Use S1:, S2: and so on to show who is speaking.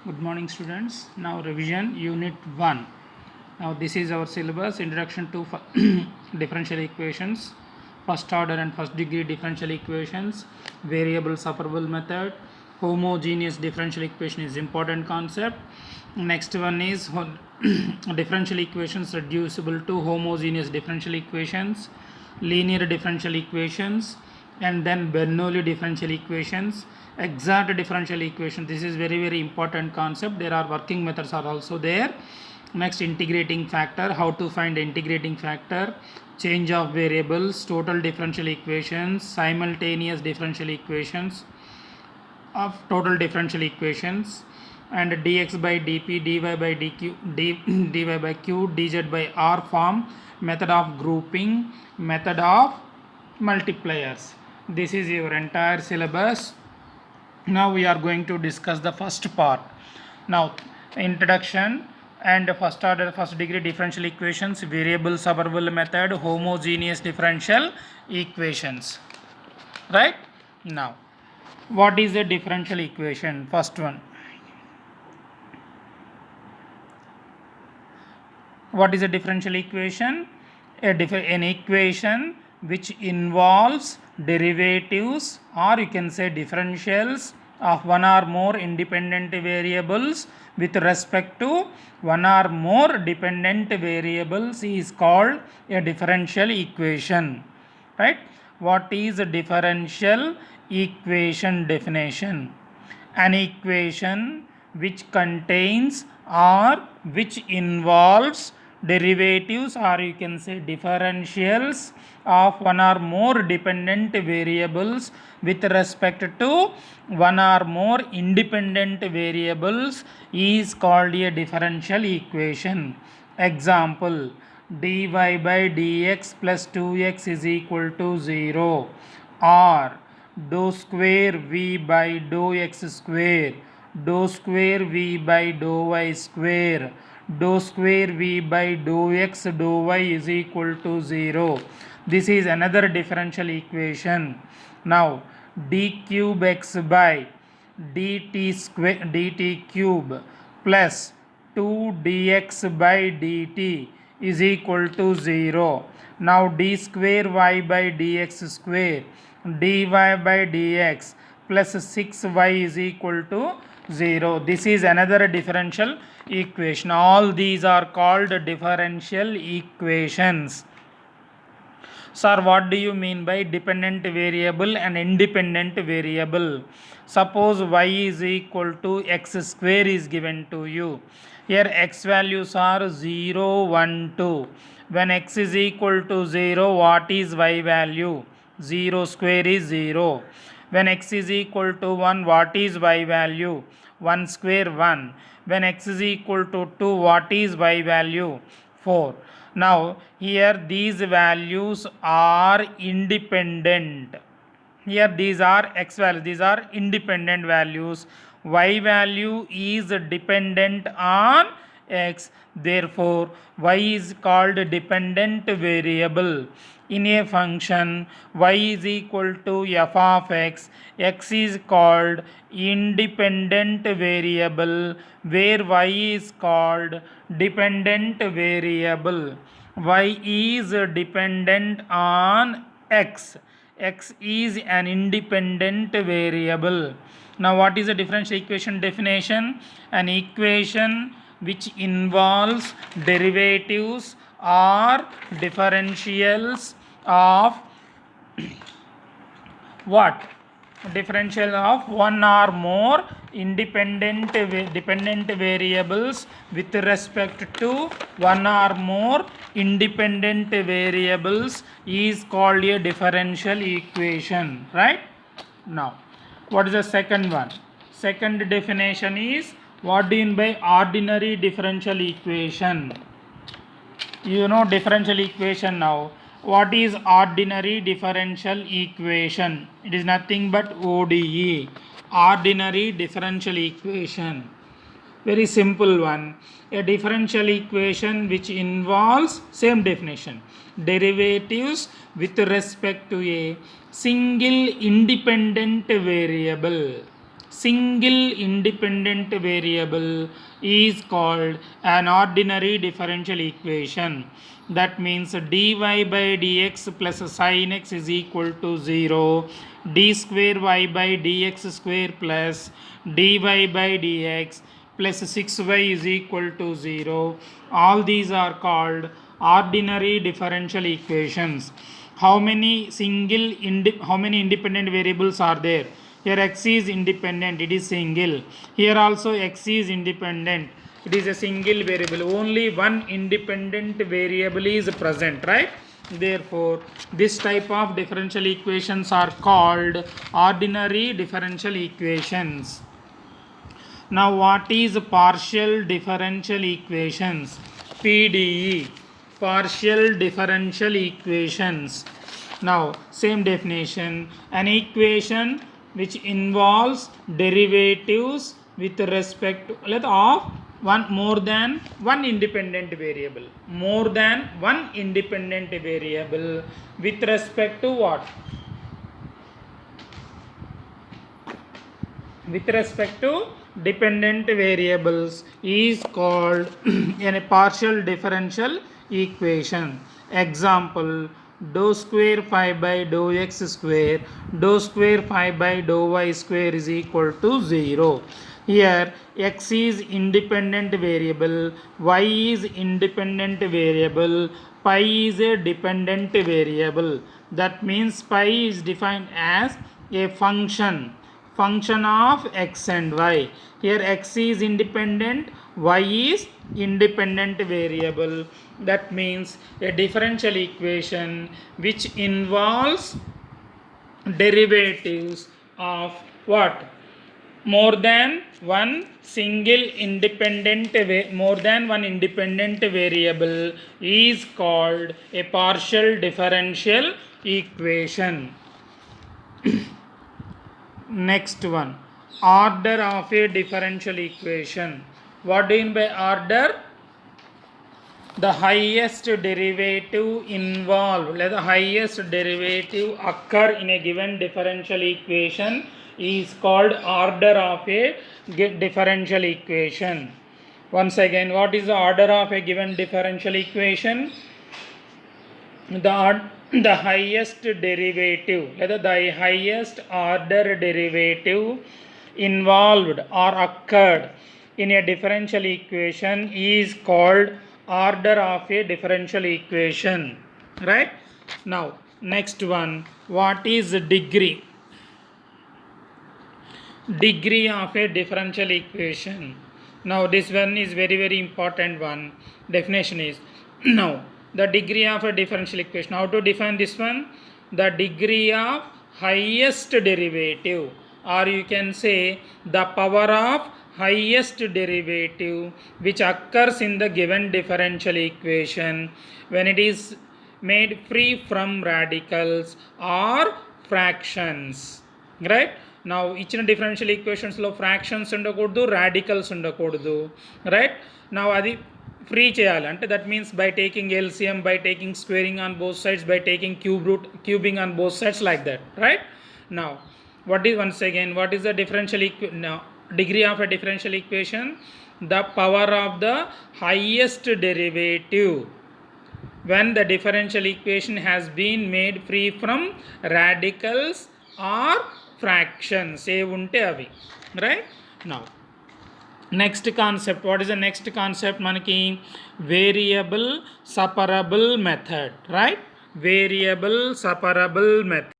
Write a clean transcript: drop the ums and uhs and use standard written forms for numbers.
S1: Good morning, students. Now revision unit 1. Now this is our syllabus: introduction to differential equations, first order and first degree differential equations, variable separable method, homogeneous differential equation is important concept. Next one is differential equations reducible to homogeneous differential equations, linear differential equations, and then Bernoulli differential equations, exact differential equation. This is very important concept. There are working methods are also there. Next, integrating factor, how to find integrating factor, change of variables, total differential equations, simultaneous differential equations of total differential equations, and dx by dp, dy by dq, dy by q, dz by r form, method of grouping, method of multipliers. This is your entire syllabus. Now we are going to discuss the first part. Now, introduction and first order first degree differential equations, variable separable method, homogeneous differential equations. Right? Now, what is a differential equation? First one. What is a differential equation? An equation which involves derivatives, or you can say differentials, of one or more independent variables with respect to one or more dependent variables is called a differential equation. Right? What is a differential equation definition? An equation which contains or which involves derivatives, or you can say differentials, of one or more dependent variables with respect to one or more independent variables is called a differential equation. Example: dy by dx plus 2x is equal to 0, or dou square v by dou x square, dou square v by dou y square, dou square v by dou x dou y is equal to 0. This is another differential equation. Now, d cube x by dt cube plus 2 dx by dt is equal to 0. Now, d square y by dx square, dy by dx plus 6y is equal to 0. This is another differential equation. All these are called differential equations. Sir, what do you mean by dependent variable and independent variable? Suppose y is equal to x square is given to you. Here x values are 0, 1, 2. When x is equal to 0, what is y value? 0 square is 0. When x is equal to 1, what is y value? 1 square 1. When x is equal to 2, what is y value? 4. Now, here these values are independent. Here these are x values, these are independent values. Y value is dependent on x, therefore y is called dependent variable. In a function y is equal to f of x, x is called independent variable, where y is called dependent variable. Y is dependent on x. X is an independent variable. Now, what is a differential equation definition? An equation which involves derivatives or differentials of what? Differential of one or more dependent variables with respect to one or more independent variables is called a differential equation. Right? Now, what is the second one? Second definition is, what do you mean by ordinary differential equation? You know differential equation now. What is ordinary differential equation? It is nothing but ODE, ordinary differential equation. Very simple one. A differential equation which involves, same definition, derivatives with respect to a single independent variable. single independent variable is called an ordinary differential equation. That means dy by dx plus sin x is equal to 0, d square y by dx square plus dy by dx plus 6y is equal to 0. All these are called ordinary differential equations. How many independent variables are there? Here x is independent, it is single. Here also x is independent, it is a single variable. Only one independent variable is present, right? Therefore, this type of differential equations are called ordinary differential equations. Now, what is partial differential equations? PDE, partial differential equations. Now, same definition, an equation which involves derivatives with respect to of more than one independent variable. More than one independent variable with respect to what? With respect to dependent variables is called a partial differential equation. Example, dou square phi by dou x square, dou square phi by dou y square is equal to 0. Here x is independent variable, y is independent variable, pi is a dependent variable. That means pi is defined as a function of x and y. Here x is independent, y is independent variable. That means a differential equation which involves derivatives of what? More than one independent variable is called a partial differential equation. Next one, order of a differential equation. What do you mean by order? The highest derivative involved, the highest derivative occur in a given differential equation is called order of a differential equation. Once again, what is the order of a given differential equation? The highest derivative, the highest order derivative involved or occurred in a differential equation is called order of a differential equation, right? Now, next one, what is degree? Degree of a differential equation. Now, this one is very important one. Definition is now the degree of a differential equation. How to define this one? The degree of highest derivative, or you can say the power of highest derivative which occurs in the given differential equation when it is made free from radicals or fractions, right? Now ఇచ్చిన differential ఈక్వేషన్స్లో fractions ఉండకూడదు, radicals ఉండకూడదు, right? నా అది free చేయాలి అంటే that means by taking LCM, by taking squaring on both sides, by taking cubing on both sides like that, right? నా what is, once again, what is the degree of a differential equation? The power of the highest derivative when the differential equation has been made free from radicals or fractions, right? Now, next concept, what is the next concept? Manaki variable separable method, right? Variable separable method.